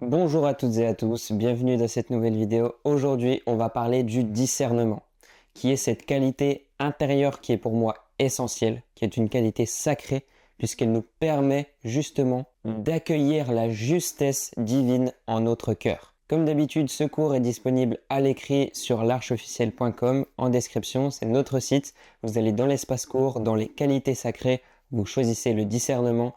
Bonjour à toutes et à tous, bienvenue dans cette nouvelle vidéo. Aujourd'hui, on va parler du discernement, qui est cette qualité intérieure qui est pour moi essentielle, qui est une qualité sacrée, puisqu'elle nous permet justement d'accueillir la justesse divine en notre cœur. Comme d'habitude, ce cours est disponible à l'écrit sur l'archeofficielle.com. En description, c'est notre site. Vous allez dans l'espace cours, dans les qualités sacrées, vous choisissez le discernement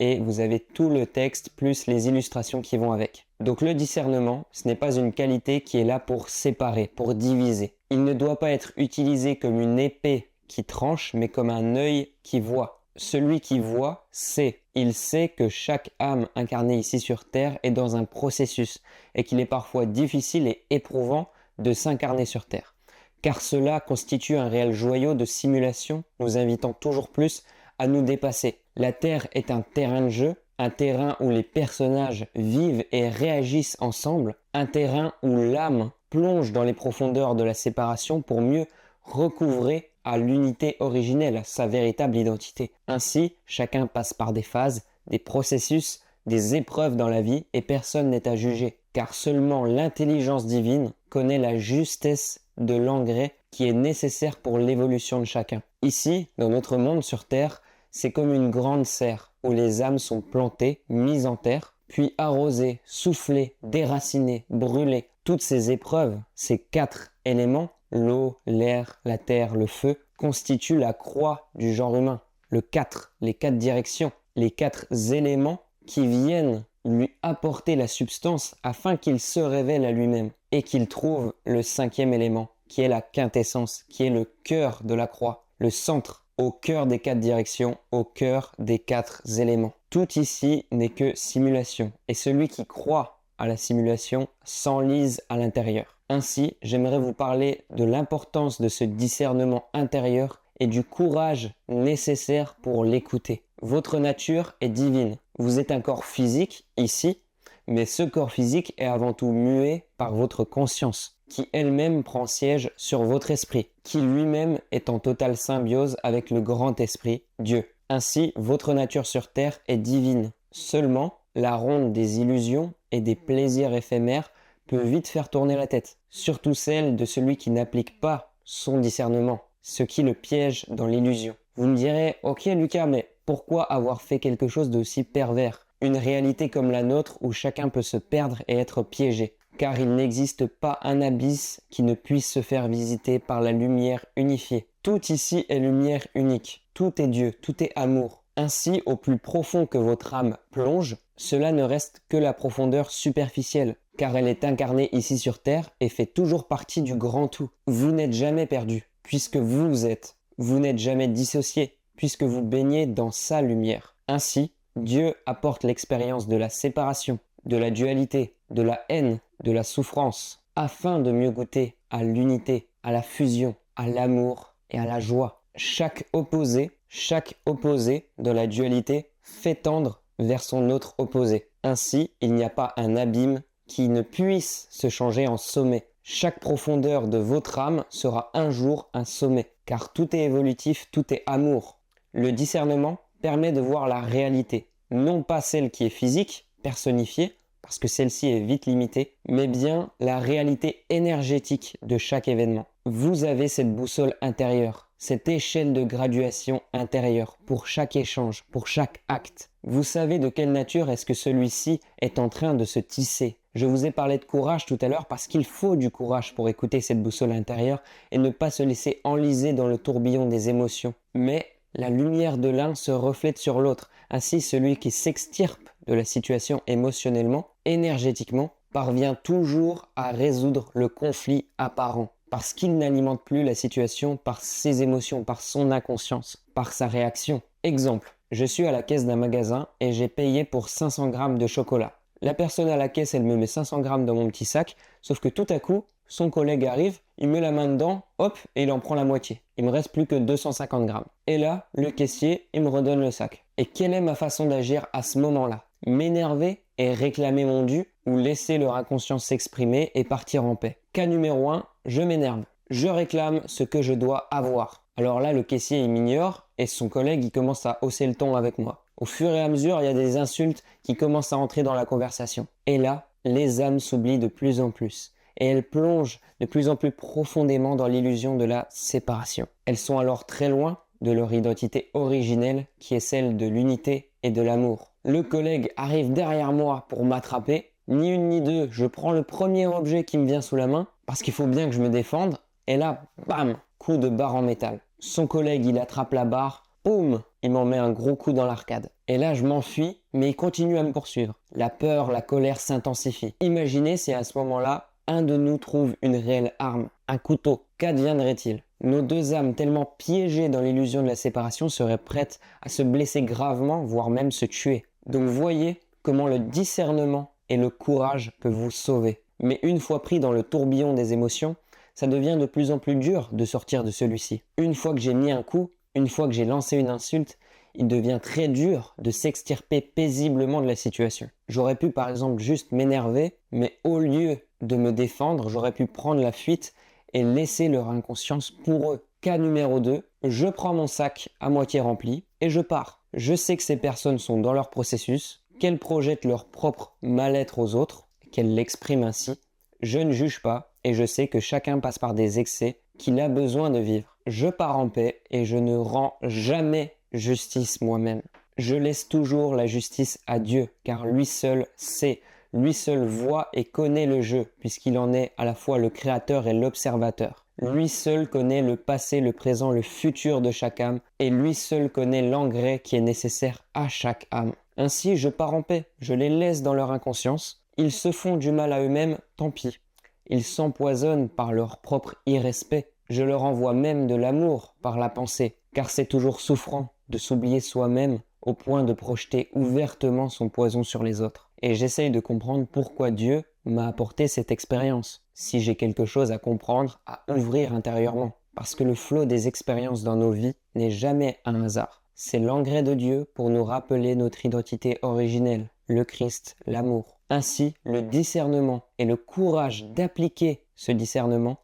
et vous avez tout le texte plus les illustrations qui vont avec. Donc le discernement, ce n'est pas une qualité qui est là pour séparer, pour diviser. Il ne doit pas être utilisé comme une épée qui tranche, mais comme un œil qui voit. Celui qui voit sait. Il sait que chaque âme incarnée ici sur Terre est dans un processus et qu'il est parfois difficile et éprouvant de s'incarner sur Terre. Car cela constitue un réel joyau de simulation, nous invitant toujours plus à nous dépasser. La Terre est un terrain de jeu, un terrain où les personnages vivent et réagissent ensemble, un terrain où l'âme plonge dans les profondeurs de la séparation pour mieux recouvrer à l'unité originelle, à sa véritable identité. Ainsi, chacun passe par des phases, des processus, des épreuves dans la vie et personne n'est à juger, car seulement l'intelligence divine connaît la justesse de l'engrais qui est nécessaire pour l'évolution de chacun. Ici, dans notre monde sur Terre, c'est comme une grande serre où les âmes sont plantées, mises en terre, puis arrosées, soufflées, déracinées, brûlées. Toutes ces épreuves, ces 4 éléments, l'eau, l'air, la terre, le feu, constituent la croix du genre humain. Le 4, les 4 directions, les 4 éléments qui viennent lui apporter la substance afin qu'il se révèle à lui-même et qu'il trouve le 5e élément, qui est la quintessence, qui est le cœur de la croix, le centre, au cœur des 4 directions, au cœur des 4 éléments. Tout ici n'est que simulation, et celui qui croit à la simulation s'enlise à l'intérieur. Ainsi, j'aimerais vous parler de l'importance de ce discernement intérieur et du courage nécessaire pour l'écouter. Votre nature est divine. Vous êtes un corps physique, ici, mais ce corps physique est avant tout muet par votre conscience, qui elle-même prend siège sur votre esprit, qui lui-même est en totale symbiose avec le grand esprit, Dieu. Ainsi, votre nature sur terre est divine. Seulement, la ronde des illusions et des plaisirs éphémères peut vite faire tourner la tête, surtout celle de celui qui n'applique pas son discernement, ce qui le piège dans l'illusion. Vous me direz, ok Lucas, mais pourquoi avoir fait quelque chose d'aussi pervers? Une réalité comme la nôtre où chacun peut se perdre et être piégé. Car il n'existe pas un abysse qui ne puisse se faire visiter par la lumière unifiée. Tout ici est lumière unique. Tout est Dieu, tout est amour. Ainsi, au plus profond que votre âme plonge, cela ne reste que la profondeur superficielle, car elle est incarnée ici sur Terre et fait toujours partie du grand tout. Vous n'êtes jamais perdu, puisque vous êtes. Vous n'êtes jamais dissocié, puisque vous baignez dans sa lumière. Ainsi, Dieu apporte l'expérience de la séparation, de la dualité, de la haine, de la souffrance, afin de mieux goûter à l'unité, à la fusion, à l'amour et à la joie. Chaque opposé de la dualité fait tendre vers son autre opposé. Ainsi, il n'y a pas un abîme qui ne puisse se changer en sommet. Chaque profondeur de votre âme sera un jour un sommet, car tout est évolutif, tout est amour. Le discernement permet de voir la réalité, non pas celle qui est physique, personnifiée, parce que celle-ci est vite limitée, mais bien la réalité énergétique de chaque événement. Vous avez cette boussole intérieure, cette échelle de graduation intérieure pour chaque échange, pour chaque acte. Vous savez de quelle nature est-ce que celui-ci est en train de se tisser. Je vous ai parlé de courage tout à l'heure parce qu'il faut du courage pour écouter cette boussole intérieure et ne pas se laisser enliser dans le tourbillon des émotions. Mais la lumière de l'un se reflète sur l'autre. Ainsi, celui qui s'extirpe de la situation émotionnellement, énergétiquement, parvient toujours à résoudre le conflit apparent. Parce qu'il n'alimente plus la situation par ses émotions, par son inconscience, par sa réaction. Exemple, je suis à la caisse d'un magasin et j'ai payé pour 500 grammes de chocolat. La personne à la caisse, elle me met 500 grammes dans mon petit sac, sauf que tout à coup, son collègue arrive, il met la main dedans, hop, et il en prend la moitié. Il me reste plus que 250 grammes. Et là, le caissier, il me redonne le sac. Et quelle est ma façon d'agir à ce moment-là? M'énerver et réclamer mon dû ou laisser leur inconscience s'exprimer et partir en paix? Cas numéro 1, je m'énerve. Je réclame ce que je dois avoir. Alors là, le caissier, il m'ignore et son collègue, il commence à hausser le ton avec moi. Au fur et à mesure, il y a des insultes qui commencent à entrer dans la conversation. Et là, les âmes s'oublient de plus en plus et elles plongent de plus en plus profondément dans l'illusion de la séparation. Elles sont alors très loin de leur identité originelle qui est celle de l'unité et de l'amour. Le collègue arrive derrière moi pour m'attraper, ni une ni deux, je prends le premier objet qui me vient sous la main parce qu'il faut bien que je me défende et là, bam, coup de barre en métal. Son collègue, il attrape la barre, boum, il m'en met un gros coup dans l'arcade. Et là, je m'enfuis, mais il continue à me poursuivre. La peur, la colère s'intensifient. Imaginez si à ce moment-là, un de nous trouve une réelle arme, un couteau. Qu'adviendrait-il? Nos deux âmes, tellement piégées dans l'illusion de la séparation, seraient prêtes à se blesser gravement, voire même se tuer. Donc voyez comment le discernement et le courage peuvent vous sauver. Mais une fois pris dans le tourbillon des émotions, ça devient de plus en plus dur de sortir de celui-ci. Une fois que j'ai mis un coup, une fois que j'ai lancé une insulte, il devient très dur de s'extirper paisiblement de la situation. J'aurais pu par exemple juste m'énerver, mais au lieu de me défendre, j'aurais pu prendre la fuite et laisser leur inconscience pour eux. Cas numéro 2, je prends mon sac à moitié rempli et je pars. Je sais que ces personnes sont dans leur processus, qu'elles projettent leur propre mal-être aux autres, qu'elles l'expriment ainsi. Je ne juge pas et je sais que chacun passe par des excès qu'il a besoin de vivre. Je pars en paix et je ne rends jamais justice moi-même. Je laisse toujours la justice à Dieu, car lui seul sait, lui seul voit et connaît le jeu, puisqu'il en est à la fois le créateur et l'observateur. Lui seul connaît le passé, le présent, le futur de chaque âme, et lui seul connaît l'engrais qui est nécessaire à chaque âme. Ainsi, je pars en paix, je les laisse dans leur inconscience. Ils se font du mal à eux-mêmes, tant pis. Ils s'empoisonnent par leur propre irrespect. Je leur envoie même de l'amour par la pensée, car c'est toujours souffrant de s'oublier soi-même au point de projeter ouvertement son poison sur les autres. Et j'essaye de comprendre pourquoi Dieu m'a apporté cette expérience, si j'ai quelque chose à comprendre, à ouvrir intérieurement. Parce que le flot des expériences dans nos vies n'est jamais un hasard. C'est l'engrais de Dieu pour nous rappeler notre identité originelle, le Christ, l'amour. Ainsi, le discernement et le courage d'appliquer ce discernement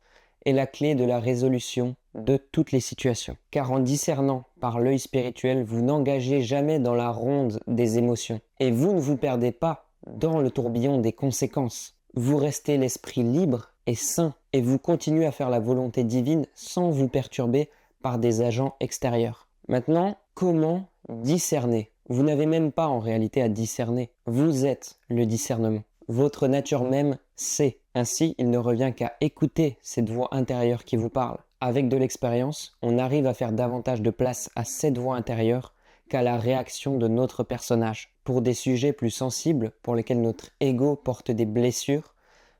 est la clé de la résolution de toutes les situations. Car en discernant par l'œil spirituel, vous n'engagez jamais dans la ronde des émotions. Et vous ne vous perdez pas dans le tourbillon des conséquences. Vous restez l'esprit libre et sain et vous continuez à faire la volonté divine sans vous perturber par des agents extérieurs. Maintenant, comment discerner? Vous n'avez même pas en réalité à discerner. Vous êtes le discernement. Votre nature même sait. Ainsi, il ne revient qu'à écouter cette voix intérieure qui vous parle. Avec de l'expérience, on arrive à faire davantage de place à cette voix intérieure qu'à la réaction de notre personnage. Pour des sujets plus sensibles, pour lesquels notre ego porte des blessures,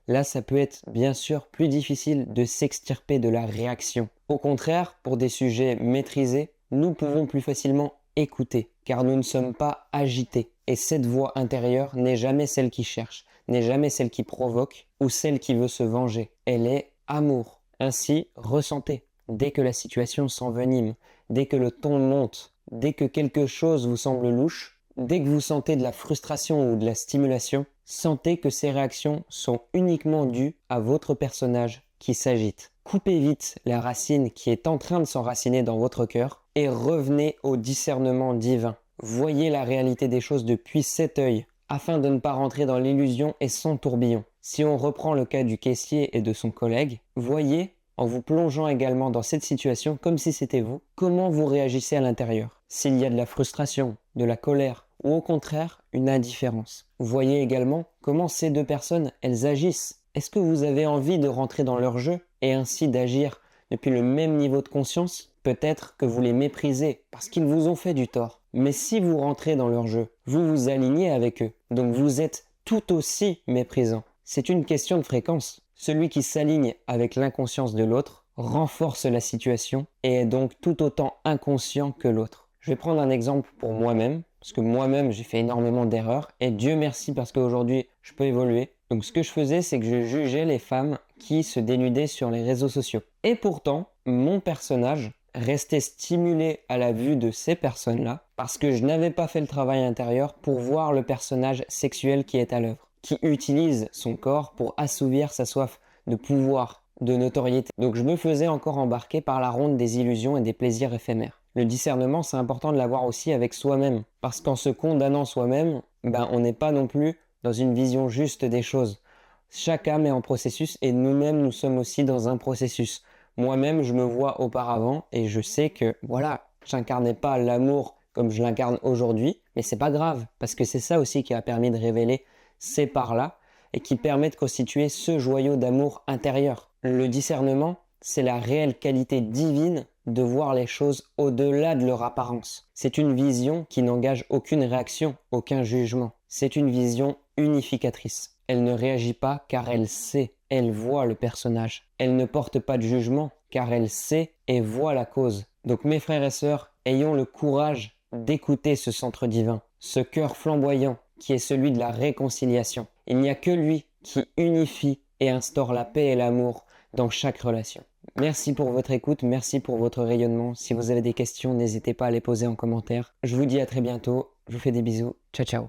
là ça peut être bien sûr plus difficile de s'extirper de la réaction. Au contraire, pour des sujets maîtrisés, nous pouvons plus facilement écouter, car nous ne sommes pas agités. Et cette voix intérieure n'est jamais celle qui cherche, n'est jamais celle qui provoque ou celle qui veut se venger. Elle est amour. Ainsi, ressentez. Dès que la situation s'envenime, dès que le ton monte, dès que quelque chose vous semble louche, dès que vous sentez de la frustration ou de la stimulation, sentez que ces réactions sont uniquement dues à votre personnage qui s'agite. Coupez vite la racine qui est en train de s'enraciner dans votre cœur et revenez au discernement divin. Voyez la réalité des choses depuis cet œil, afin de ne pas rentrer dans l'illusion et son tourbillon. Si on reprend le cas du caissier et de son collègue, voyez, en vous plongeant également dans cette situation comme si c'était vous, comment vous réagissez à l'intérieur. S'il y a de la frustration, de la colère, ou au contraire, une indifférence. Voyez également comment ces deux personnes, elles agissent. Est-ce que vous avez envie de rentrer dans leur jeu et ainsi d'agir depuis le même niveau de conscience? Peut-être que vous les méprisez parce qu'ils vous ont fait du tort. Mais si vous rentrez dans leur jeu, vous vous alignez avec eux. Donc vous êtes tout aussi méprisant. C'est une question de fréquence. Celui qui s'aligne avec l'inconscience de l'autre renforce la situation et est donc tout autant inconscient que l'autre. Je vais prendre un exemple pour moi-même, parce que moi-même j'ai fait énormément d'erreurs et Dieu merci parce qu'aujourd'hui je peux évoluer. Donc ce que je faisais, c'est que je jugeais les femmes qui se dénudaient sur les réseaux sociaux. Et pourtant, mon personnage restait stimulé à la vue de ces personnes-là parce que je n'avais pas fait le travail intérieur pour voir le personnage sexuel qui est à l'œuvre, qui utilise son corps pour assouvir sa soif de pouvoir, de notoriété. Donc je me faisais encore embarquer par la ronde des illusions et des plaisirs éphémères. Le discernement, c'est important de l'avoir aussi avec soi-même, parce qu'en se condamnant soi-même, on n'est pas non plus dans une vision juste des choses. Chaque âme est en processus et nous-mêmes, nous sommes aussi dans un processus. Moi-même, je me vois auparavant et je sais que, voilà, j'incarnais pas l'amour comme je l'incarne aujourd'hui, mais c'est pas grave, parce que c'est ça aussi qui a permis de révéler ces parts-là et qui permet de constituer ce joyau d'amour intérieur. Le discernement, c'est la réelle qualité divine de voir les choses au-delà de leur apparence. C'est une vision qui n'engage aucune réaction, aucun jugement. C'est une vision unificatrice. Elle ne réagit pas car elle sait, elle voit le personnage. Elle ne porte pas de jugement car elle sait et voit la cause. Donc mes frères et sœurs, ayons le courage d'écouter ce centre divin, ce cœur flamboyant qui est celui de la réconciliation. Il n'y a que lui qui unifie et instaure la paix et l'amour dans chaque relation. Merci pour votre écoute, merci pour votre rayonnement. Si vous avez des questions, n'hésitez pas à les poser en commentaire. Je vous dis à très bientôt, je vous fais des bisous, ciao ciao.